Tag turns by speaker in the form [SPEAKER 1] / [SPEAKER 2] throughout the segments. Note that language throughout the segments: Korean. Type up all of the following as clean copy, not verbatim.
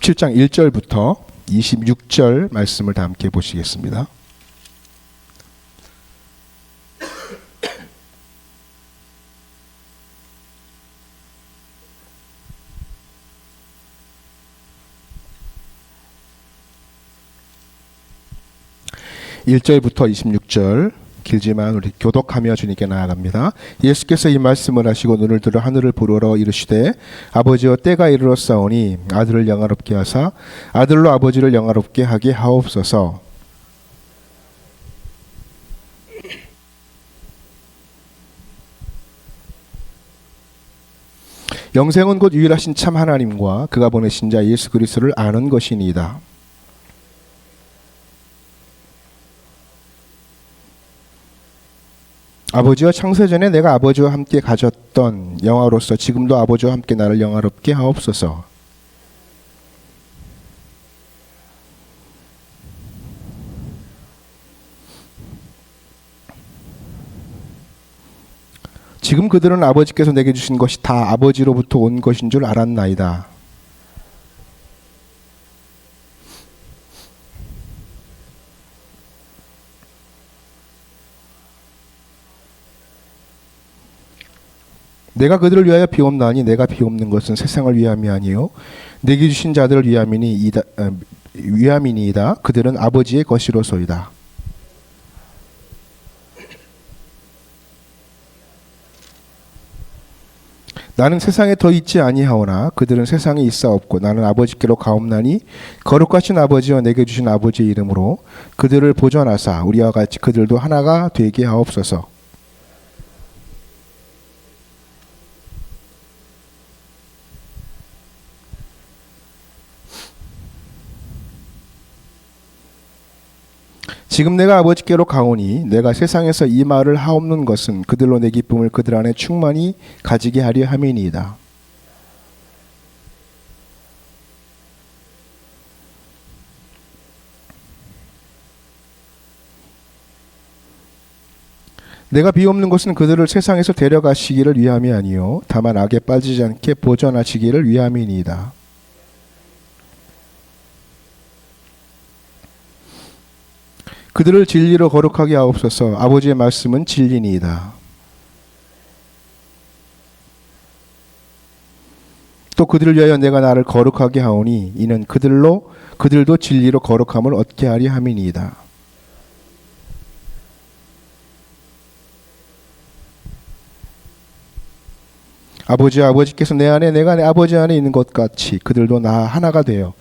[SPEAKER 1] 17장 1절부터 26절 말씀을 다 함께 보시겠습니다. (1절부터) (26절) 길지만 우리 교독하며 주님께 나아갑니다. 예수께서 이 말씀을 하시고 눈을 들어 하늘을 부르러 이르시되 아버지여 때가 이르렀사오니 아들을 영화롭게 하사 아들로 아버지를 영화롭게 하게 하옵소서. 영생은 곧 유일하신 참 하나님과 그가 보내신 자 예수 그리스도를 아는 것이니이다. 아버지여 창세전에 내가 아버지와 함께 가졌던 영화로서 지금도 아버지와 함께 나를 영화롭게 하옵소서. 지금 그들은 아버지께서 내게 주신 것이 다 아버지로부터 온 것인 줄 알았나이다. 내가 그들을 위하여 비옵나니 내가 비옵는 것은 세상을 위함이 아니요 내게 주신 자들을 위함이니이다. 그들은 아버지의 것이로소이다. 나는 세상에 더 있지 아니하오나 그들은 세상에 있사옵고 나는 아버지께로 가옵나니 거룩하신 아버지와 내게 주신 아버지의 이름으로 그들을 보존하사 우리와 같이 그들도 하나가 되게 하옵소서. 지금 내가 아버지께로 가오니 내가 세상에서 이 말을 하옵는 것은 그들로 내 기쁨을 그들 안에 충만히 가지게 하려 함이니이다. 내가 비옵는 것은 그들을 세상에서 데려가시기를 위함이 아니요 다만 악에 빠지지 않게 보존하시기를 위함이니이다. 그들을 진리로 거룩하게 하옵소서. 아버지의 말씀은 진리니이다. 또 그들을 위하여 내가 나를 거룩하게 하오니 이는 그들도 진리로 거룩함을 얻게 하려 함이니이다. 아버지께서 내 안에 내가 내 아버지 안에 있는 것 같이 그들도 나 하나가 되어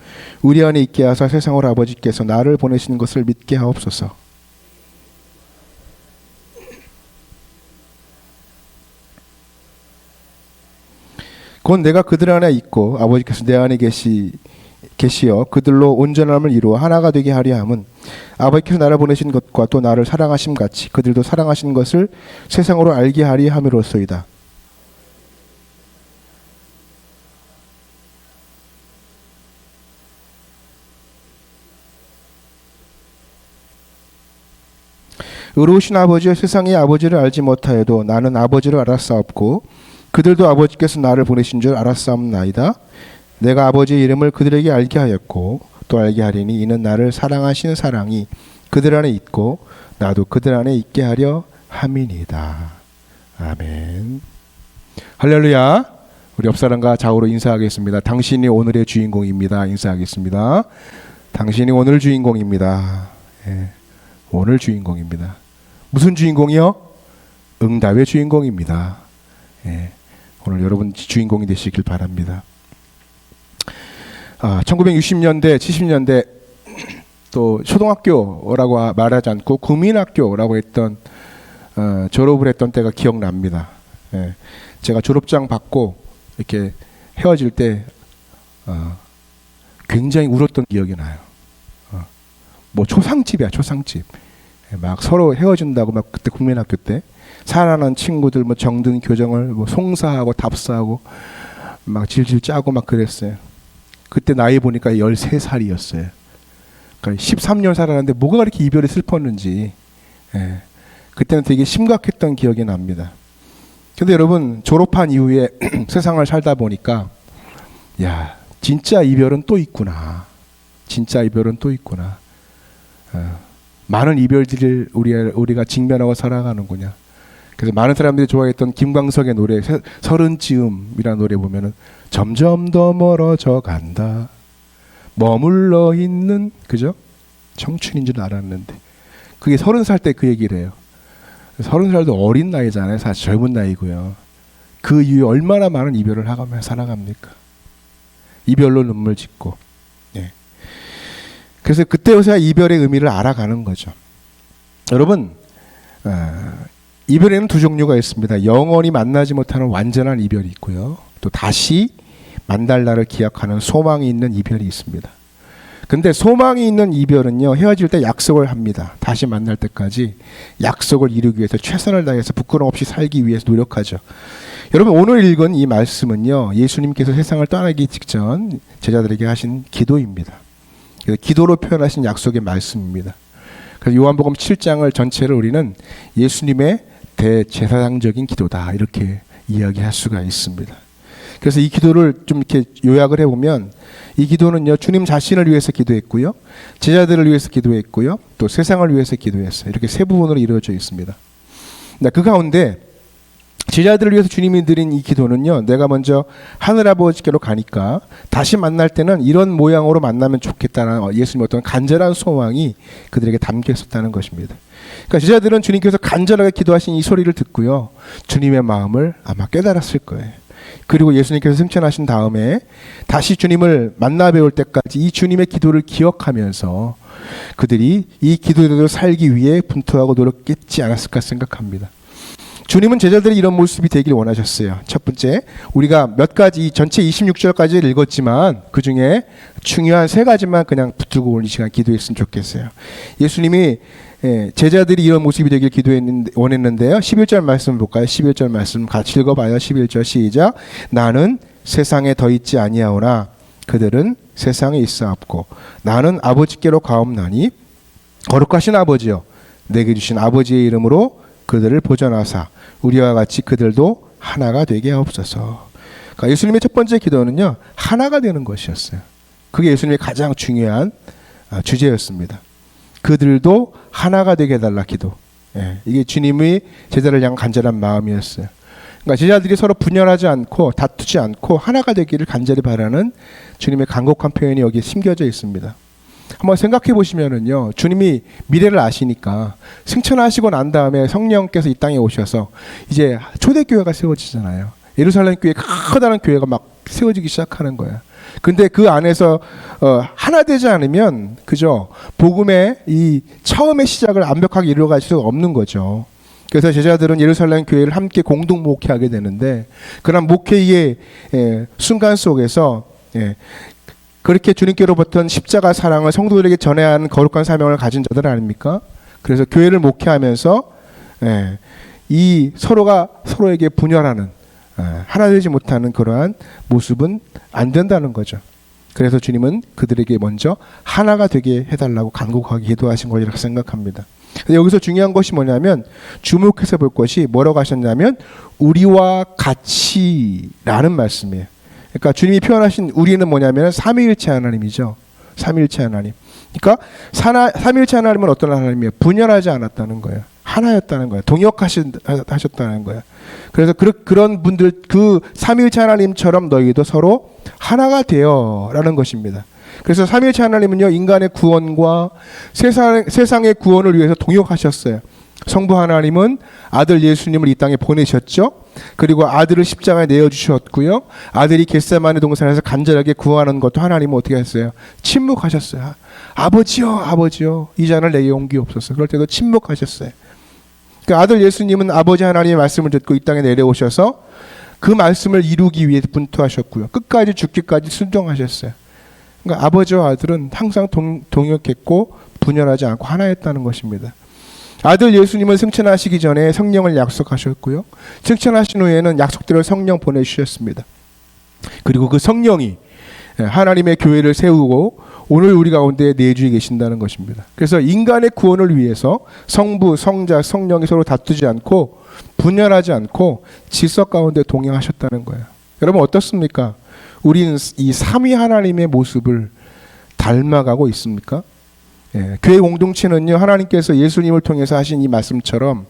[SPEAKER 1] 우리 안에 있게 하사 세상으로 아버지께서 나를 보내신 것을 믿게 하옵소서. 곧 내가 그들 안에 있고 아버지께서 내 안에 계시어 그들로 온전함을 이루어 하나가 되게 하려 함은 아버지께서 나를 보내신 것과 또 나를 사랑하심 같이 그들도 사랑하신 것을 세상으로 알게 하려 함이로소이다. 의로우신 아버지여 세상이 아버지를 알지 못하여도 나는 아버지를 알았사옵고 그들도 아버지께서 나를 보내신 줄 알았사옵나이다. 내가 아버지의 이름을 그들에게 알게 하였고 또 알게 하리니 이는 나를 사랑하시는 사랑이 그들 안에 있고 나도 그들 안에 있게 하려 함이니이다. 아멘. 할렐루야. 우리 옆사람과 좌우로 인사하겠습니다. 당신이 오늘의 주인공입니다. 인사하겠습니다. 당신이 오늘 주인공입니다. 예, 오늘 주인공입니다. 무슨 주인공이요? 응답의 주인공입니다. 예, 오늘 여러분 주인공이 되시길 바랍니다. 1960년대, 70년대 또 초등학교라고 말하지 않고 국민학교라고 했던 졸업을 했던 때가 기억납니다. 예, 제가 졸업장 받고 이렇게 헤어질 때 굉장히 울었던 기억이 나요. 뭐 초상집이야, 초상집. 막 서로 헤어진다고 막 그때 국민학교 때 사랑하는 친구들 뭐 정든 교정을 뭐 송사하고 답사하고 막 질질 짜고 막 그랬어요. 그때 나이 보니까 13살이었어요. 그러니까 13년 살았는데 뭐가 그렇게 이별이 슬펐는지. 예. 그때는 되게 심각했던 기억이 납니다. 근데 여러분 졸업한 이후에 세상을 살다 보니까 야, 진짜 이별은 또 있구나. 진짜 이별은 또 있구나. 많은 이별들을 우리가 직면하고 살아가는구나. 그래서 많은 사람들이 좋아했던 김광석의 노래 서른쯤이라는 노래 보면은 점점 더 멀어져 간다. 머물러 있는 그죠? 청춘인 줄 알았는데 그게 30살 때 그 얘기를 해요. 30살도 어린 나이잖아요. 사실 젊은 나이고요. 그 이후에 얼마나 많은 이별을 하면서 살아갑니까? 이별로 눈물 짓고. 예. 그래서 그때서야 이별의 의미를 알아가는 거죠. 여러분, 이별에는 두 종류가 있습니다. 영원히 만나지 못하는 완전한 이별이 있고요. 또 다시 만날 날을 기약하는 소망이 있는 이별이 있습니다. 근데 소망이 있는 이별은요, 헤어질 때 약속을 합니다. 다시 만날 때까지 약속을 이루기 위해서 최선을 다해서 부끄럼 없이 살기 위해서 노력하죠. 여러분, 오늘 읽은 이 말씀은요, 예수님께서 세상을 떠나기 직전 제자들에게 하신 기도입니다. 기도로 표현하신 약속의 말씀입니다. 그래서 요한복음 7장을 전체를 우리는 예수님의 대제사장적인 기도다 이렇게 이야기할 수가 있습니다. 그래서 이 기도를 좀 이렇게 요약을 해보면 이 기도는요, 주님 자신을 위해서 기도했고요, 제자들을 위해서 기도했고요, 또 세상을 위해서 기도했어요. 이렇게 세 부분으로 이루어져 있습니다. 그 가운데 제자들을 위해서 주님이 드린 이 기도는요, 내가 먼저 하늘아버지께로 가니까 다시 만날 때는 이런 모양으로 만나면 좋겠다는 예수님의 어떤 간절한 소망이 그들에게 담겨 있었다는 것입니다. 그러니까 제자들은 주님께서 간절하게 기도하신 이 소리를 듣고요, 주님의 마음을 아마 깨달았을 거예요. 그리고 예수님께서 승천하신 다음에 다시 주님을 만나 뵈올 때까지 이 주님의 기도를 기억하면서 그들이 이 기도대로 살기 위해 분투하고 노력했지 않았을까 생각합니다. 주님은 제자들이 이런 모습이 되길 원하셨어요. 첫 번째, 우리가 몇 가지 전체 26절까지 읽었지만 그 중에 중요한 세 가지만 그냥 붙들고 오늘 이 시간 기도했으면 좋겠어요. 예수님이 제자들이 이런 모습이 되길 원했는데요. 11절 말씀 볼까요? 11절 말씀 같이 읽어봐요. 11절 시작. 나는 세상에 더 있지 아니하오나 그들은 세상에 있사옵고 나는 아버지께로 가옵나니 거룩하신 아버지여 내게 주신 아버지의 이름으로 그들을 보존하사 우리와 같이 그들도 하나가 되게 하옵소서. 그러니까 예수님의 첫 번째 기도는요, 하나가 되는 것이었어요. 그게 예수님의 가장 중요한 주제였습니다. 그들도 하나가 되게 해달라 기도. 이게 주님의 제자를 향한 간절한 마음이었어요. 그러니까 제자들이 서로 분열하지 않고 다투지 않고 하나가 되기를 간절히 바라는 주님의 간곡한 표현이 여기에 심겨져 있습니다. 한번 생각해 보시면은요, 주님이 미래를 아시니까 승천하시고 난 다음에 성령께서 이 땅에 오셔서 이제 초대교회가 세워지잖아요. 예루살렘 교회, 커다란 교회가 막 세워지기 시작하는 거예요. 근데 그 안에서 하나 되지 않으면 그죠, 복음의 이 처음의 시작을 완벽하게 이루어갈 수가 없는 거죠. 그래서 제자들은 예루살렘 교회를 함께 공동 목회하게 되는데 그런 목회의 순간 속에서 그렇게 주님께로부터 십자가 사랑을 성도들에게 전해야 하는 거룩한 사명을 가진 자들 아닙니까? 그래서 교회를 목회하면서 이 서로가 서로에게 분열하는 하나 되지 못하는 그러한 모습은 안 된다는 거죠. 그래서 주님은 그들에게 먼저 하나가 되게 해달라고 간곡하게 기도하신 거라고 생각합니다. 여기서 중요한 것이 뭐냐면 주목해서 볼 것이 뭐라고 하셨냐면 우리와 같이라는 말씀이에요. 그러니까 주님이 표현하신 우리는 뭐냐면 삼위일체 하나님이죠. 삼위일체 하나님. 그러니까 삼위일체 하나님은 어떤 하나님이에요? 분열하지 않았다는 거예요. 하나였다는 거예요. 동역하셨다는 거예요. 그래서 그런 분들, 그 삼위일체 하나님처럼 너희도 서로 하나가 되어라는 것입니다. 그래서 삼위일체 하나님은요, 인간의 구원과 세상의 구원을 위해서 동역하셨어요. 성부 하나님은 아들 예수님을 이 땅에 보내셨죠. 그리고 아들을 십자가에 내어주셨고요. 아들이 겟세마네 동산에서 간절하게 구하는 것도 하나님은 어떻게 했어요? 침묵하셨어요. 아버지요, 아버지요, 이 잔을 내게 옮기옵소서. 그럴 때도 침묵하셨어요. 그 아들 예수님은 아버지 하나님의 말씀을 듣고 이 땅에 내려오셔서 그 말씀을 이루기 위해 분투하셨고요. 끝까지 죽기까지 순종하셨어요. 그러니까 아버지와 아들은 항상 동역했고 분열하지 않고 하나였다는 것입니다. 아들 예수님은 승천하시기 전에 성령을 약속하셨고요. 승천하신 후에는 약속대로 성령 보내주셨습니다. 그리고 그 성령이 하나님의 교회를 세우고 오늘 우리 가운데 내주에 계신다는 것입니다. 그래서 인간의 구원을 위해서 성부, 성자, 성령이 서로 다투지 않고 분열하지 않고 질서 가운데 동행하셨다는 거예요. 여러분 어떻습니까? 우리는 이 삼위 하나님의 모습을 닮아가고 있습니까? 예, 교회 공동체는요, 하나님께서 예수님을 통해서 하신 이 말씀처럼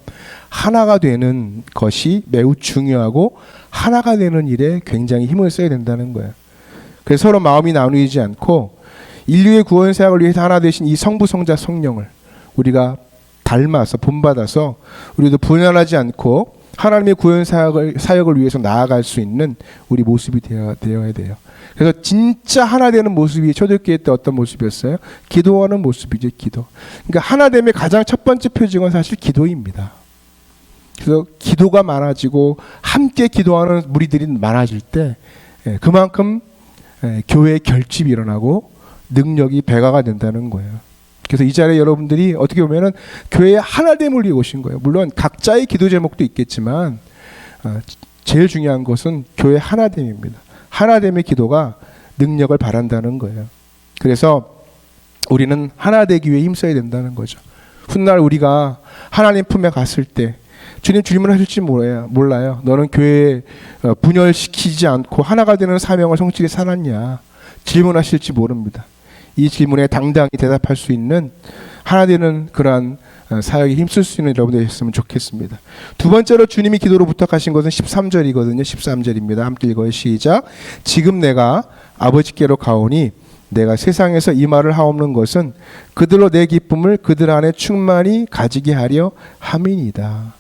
[SPEAKER 1] 하나가 되는 것이 매우 중요하고 하나가 되는 일에 굉장히 힘을 써야 된다는 거예요. 그래서 서로 마음이 나누이지 않고 인류의 구원 사역을 위해서 하나 되신 이 성부, 성자, 성령을 우리가 닮아서 본받아서 우리도 분열하지 않고 하나님의 구원 사역을 위해서 나아갈 수 있는 우리 모습이 되어야 돼요. 그래서 진짜 하나 되는 모습이 초대교회 때 어떤 모습이었어요? 기도하는 모습이죠. 기도. 그러니까 하나됨의 가장 첫 번째 표징은 사실 기도입니다. 그래서 기도가 많아지고 함께 기도하는 무리들이 많아질 때 그만큼 교회의 결집이 일어나고 능력이 배가가 된다는 거예요. 그래서 이 자리에 여러분들이 어떻게 보면은 교회의 하나됨을 위해 오신 거예요. 물론 각자의 기도 제목도 있겠지만 제일 중요한 것은 교회 하나됨입니다. 하나됨의 기도가 능력을 발한다는 거예요. 그래서 우리는 하나 되기 위해 힘써야 된다는 거죠. 훗날 우리가 하나님 품에 갔을 때 주님 질문하실지 몰라요. 너는 교회에 분열시키지 않고 하나가 되는 사명을 성실히 살았냐? 질문하실지 모릅니다. 이 질문에 당당히 대답할 수 있는 하나 되는 그러한 사역에 힘쓸 수 있는 여러분들이 됐으면 좋겠습니다. 두 번째로 주님이 기도로 부탁하신 것은 13절이거든요. 13절입니다. 함께 읽어요. 시작. 지금 내가 아버지께로 가오니 내가 세상에서 이 말을 하옵는 것은 그들로 내 기쁨을 그들 안에 충만히 가지게 하려 함이니이다.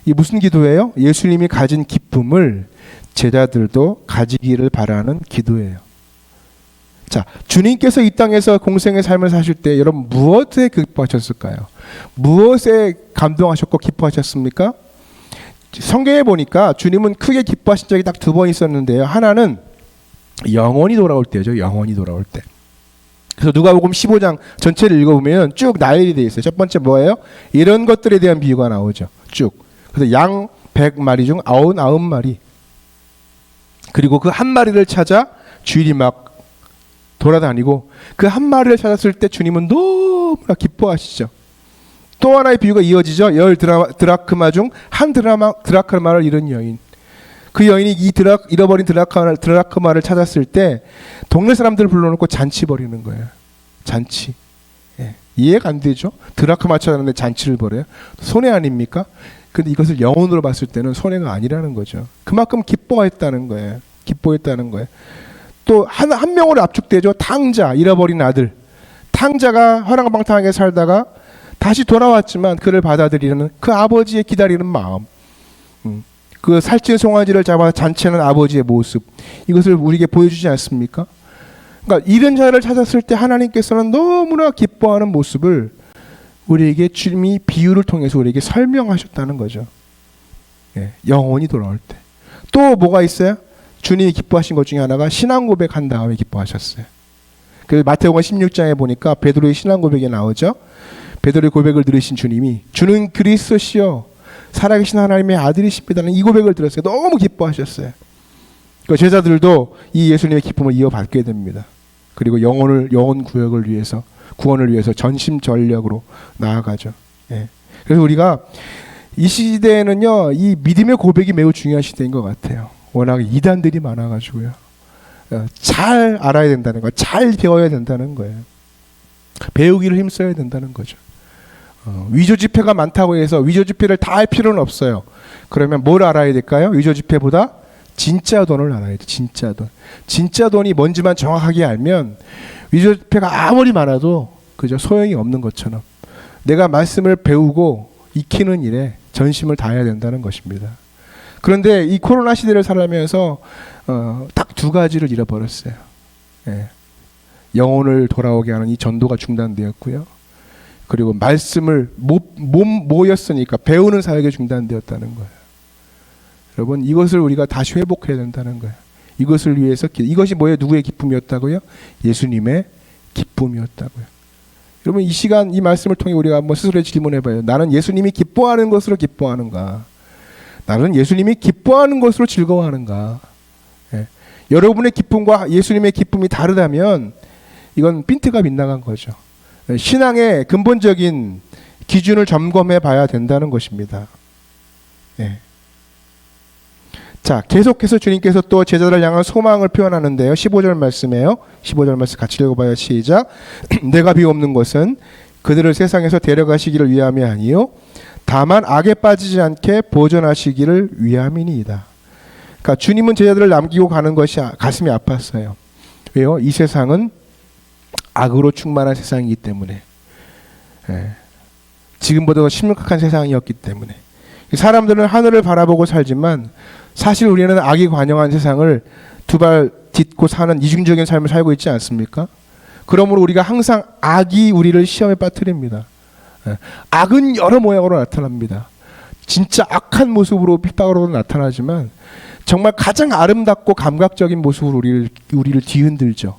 [SPEAKER 1] 이 무슨 기도예요? 예수님이 가진 기쁨을 제자들도 가지기를 바라는 기도예요. 자, 주님께서 이 땅에서 공생의 삶을 사실 때 여러분 무엇에 기뻐하셨을까요? 무엇에 감동하셨고 기뻐하셨습니까? 성경에 보니까 주님은 크게 기뻐하신 적이 딱 두 번 있었는데요. 하나는 영원히 돌아올 때죠. 영원히 돌아올 때. 그래서 누가복음 15장 전체를 읽어보면 쭉 나열이 되어 있어요. 첫 번째 뭐예요? 이런 것들에 대한 비유가 나오죠. 쭉. 그래서 양 100마리 중 99마리. 그리고 그 한 마리를 찾아 주일이 막 돌아다니고 그 한 마리를 찾았을 때 주님은 너무나 기뻐하시죠. 또 하나의 비유가 이어지죠. 10 드라크마 중 한 드라크마를 잃은 여인. 그 여인이 이 잃어버린 드라크마를 찾았을 때 동네 사람들을 불러놓고 잔치 벌이는 거예요. 잔치. 예. 이해가 안 되죠. 드라크마 찾았는데 잔치를 벌여요. 손해 아닙니까? 근데 이것을 영혼으로 봤을 때는 손해가 아니라는 거죠. 그만큼 기뻐했다는 거예요. 기뻐했다는 거예요. 또 한 명으로 압축되죠. 탕자, 잃어버린 아들. 탕자가 허랑방탕하게 살다가 다시 돌아왔지만 그를 받아들이는 그 아버지의 기다리는 마음. 그 살찐 송아지를 잡아 잔치하는 아버지의 모습. 이것을 우리에게 보여주지 않습니까? 그러니까 잃은 자를 찾았을 때 하나님께서는 너무나 기뻐하는 모습을 우리에게 주님이 비유를 통해서 우리에게 설명하셨다는 거죠. 예, 영원히 돌아올 때. 또 뭐가 있어요? 주님이 기뻐하신 것 중에 하나가 신앙 고백한 다음에 기뻐하셨어요. 그 마태복음 16장에 보니까 베드로의 신앙 고백이 나오죠. 베드로의 고백을 들으신 주님이 주는 그리스도시요 살아계신 하나님의 아들이십니다는 이 고백을 들었어요. 너무 기뻐하셨어요. 그 제자들도 이 예수님의 기쁨을 이어받게 됩니다. 그리고 영혼 구원을 위해서 전심전력으로 나아가죠. 예. 그래서 우리가 이 시대에는요, 이 믿음의 고백이 매우 중요한 시대인 것 같아요. 워낙 이단들이 많아가지고요. 잘 알아야 된다는 거, 잘 배워야 된다는 거예요. 배우기를 힘써야 된다는 거죠. 위조 지폐가 많다고 해서 위조 지폐를 다 할 필요는 없어요. 그러면 뭘 알아야 될까요? 위조 지폐보다 진짜 돈을 알아야 돼. 진짜 돈. 진짜 돈이 뭔지만 정확하게 알면 위조 지폐가 아무리 많아도 그저 소용이 없는 것처럼 내가 말씀을 배우고 익히는 일에 전심을 다해야 된다는 것입니다. 그런데 이 코로나 시대를 살아가면서 딱 두 가지를 잃어버렸어요. 예. 영혼을 돌아오게 하는 이 전도가 중단되었고요. 그리고 말씀을 모였으니까 배우는 사역이 중단되었다는 거예요. 여러분, 이것을 우리가 다시 회복해야 된다는 거예요. 이것을 위해서 이것이 뭐예요? 누구의 기쁨이었다고요? 예수님의 기쁨이었다고요. 여러분, 이 시간 이 말씀을 통해 우리가 한번 스스로 질문해봐요. 나는 예수님이 기뻐하는 것으로 기뻐하는가? 나는 예수님이 기뻐하는 것으로 즐거워하는가? 예. 여러분의 기쁨과 예수님의 기쁨이 다르다면 이건 핀트가 빗나간 거죠. 신앙의 근본적인 기준을 점검해 봐야 된다는 것입니다. 예. 자, 계속해서 주님께서 또 제자들을 향한 소망을 표현하는데요. 15절 말씀이에요. 15절 말씀 같이 읽어봐요. 시작. 내가 비옵는 것은 그들을 세상에서 데려가시기를 위함이 아니요 다만 악에 빠지지 않게 보존하시기를 위함이니이다. 그러니까 주님은 제자들을 남기고 가는 것이 가슴이 아팠어요. 왜요? 이 세상은 악으로 충만한 세상이기 때문에, 지금보다 더 심각한 세상이었기 때문에 사람들은 하늘을 바라보고 살지만 사실 우리는 악이 관영한 세상을 두 발 딛고 사는 이중적인 삶을 살고 있지 않습니까? 그러므로 우리가 항상 악이 우리를 시험에 빠뜨립니다. 악은 여러 모양으로 나타납니다. 진짜 악한 모습으로 핍박으로 나타나지만 정말 가장 아름답고 감각적인 모습으로 우리를 뒤흔들죠.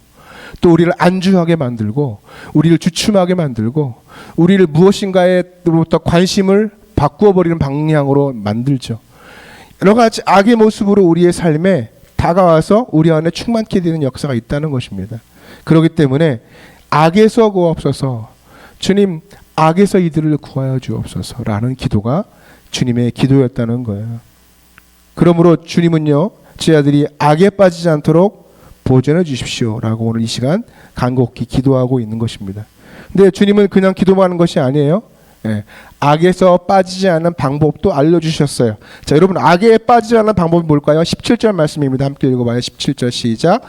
[SPEAKER 1] 또 우리를 안주하게 만들고 우리를 주춤하게 만들고 우리를 무엇인가에로부터 관심을 바꾸어 버리는 방향으로 만들죠. 여러 가지 악의 모습으로 우리의 삶에 다가와서 우리 안에 충만케 되는 역사가 있다는 것입니다. 그렇기 때문에 악에서 구하옵소서, 주님 악에서 이들을 구하여 주옵소서라는 기도가 주님의 기도였다는 거예요. 그러므로 주님은요, 제자들이 악에 빠지지 않도록 보존해 주십시오라고 오늘 이 시간 간곡히 기도하고 있는 것입니다. 근데 주님은 그냥 기도만 하는 것이 아니에요. 악에서 빠지지 않는 방법도 알려주셨어요. 자, 여러분, 악에 빠지지 않는 방법이 뭘까요? 17절 말씀입니다. 함께 읽어봐요. 17절 시작.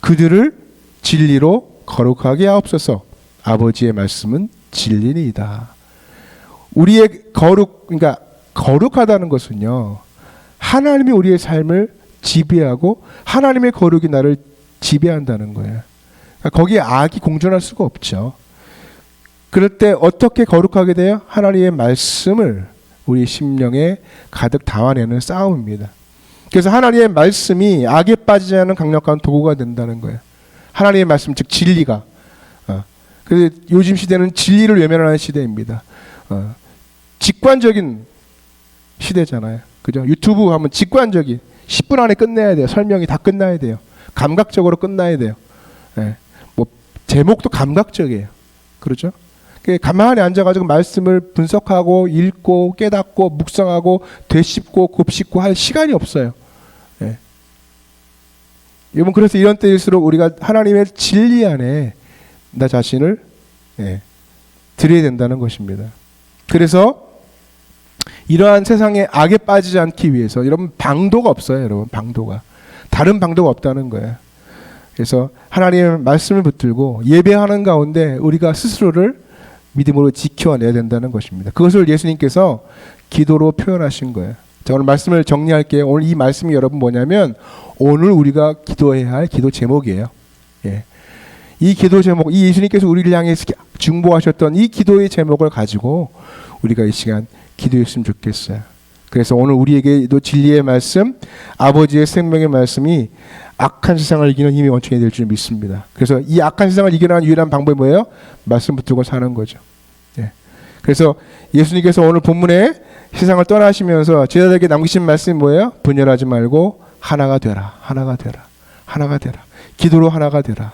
[SPEAKER 1] 그들을 진리로 거룩하게 하옵소서. 아버지의 말씀은 진리니이다. 우리의 그러니까 거룩하다는 것은요, 하나님이 우리의 삶을 지배하고 하나님의 거룩이 나를 지배한다는 거예요. 그러니까 거기에 악이 공존할 수가 없죠. 그럴 때 어떻게 거룩하게 돼요? 하나님의 말씀을 우리 심령에 가득 담아내는 싸움입니다. 그래서 하나님의 말씀이 악에 빠지지 않은 강력한 도구가 된다는 거예요. 하나님의 말씀, 즉 진리가. 그래서 요즘 시대는 진리를 외면하는 시대입니다. 직관적인 시대잖아요. 그죠? 유튜브 하면 직관적인 10분 안에 끝내야 돼요. 설명이 다 끝나야 돼요. 감각적으로 끝나야 돼요. 뭐 제목도 감각적이에요. 그렇죠? 가만히 앉아가지고 말씀을 분석하고 읽고 깨닫고 묵상하고 되씹고 곱씹고 할 시간이 없어요. 여러분, 그래서 이런 때일수록 우리가 하나님의 진리 안에 나 자신을 드려야 된다는 것입니다. 그래서 이러한 세상의 악에 빠지지 않기 위해서 여러분 방도가 없어요. 여러분, 방도가 다른 방도가 없다는 거예요. 그래서 하나님의 말씀을 붙들고 예배하는 가운데 우리가 스스로를 믿음으로 지켜내야 된다는 것입니다. 그것을 예수님께서 기도로 표현하신 거예요. 자, 오늘 말씀을 정리할게요. 오늘 이 말씀이 여러분 뭐냐면 오늘 우리가 기도해야 할 기도 제목이에요. 이 기도 제목, 이 예수님께서 우리를 향해 중보하셨던 이 기도의 제목을 가지고 우리가 이 시간 기도했으면 좋겠어요. 그래서 오늘 우리에게도 진리의 말씀, 아버지의 생명의 말씀이 악한 세상을 이기는 힘이 원천이 될 줄 믿습니다. 그래서 이 악한 세상을 이겨내는 유일한 방법이 뭐예요? 말씀 붙들고 사는 거죠. 그래서 예수님께서 오늘 본문에 세상을 떠나시면서 제자들에게 남기신 말씀이 뭐예요? 분열하지 말고 하나가 되라, 하나가 되라, 하나가 되라. 기도로 하나가 되라.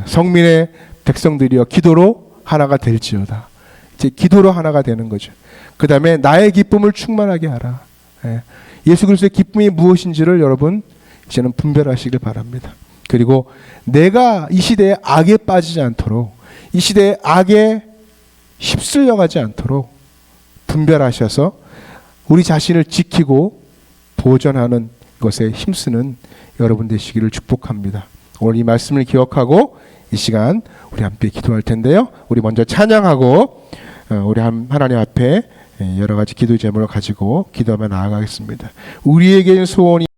[SPEAKER 1] 성민의 백성들이여 기도로 하나가 될지어다. 이제 기도로 하나가 되는 거죠. 그 다음에 나의 기쁨을 충만하게 하라. 예수 그리스도의 기쁨이 무엇인지를 여러분 이제는 분별하시길 바랍니다. 그리고 내가 이 시대에 악에 빠지지 않도록, 이 시대에 악에 휩쓸려가지 않도록 분별하셔서 우리 자신을 지키고 보존하는 것에 힘쓰는 여러분 되시기를 축복합니다. 오늘 이 말씀을 기억하고 이 시간 우리 함께 기도할 텐데요. 우리 먼저 찬양하고 우리 하나님 앞에 여러 가지 기도 제목을 가지고 기도하며 나아가겠습니다. 우리에게는 소원이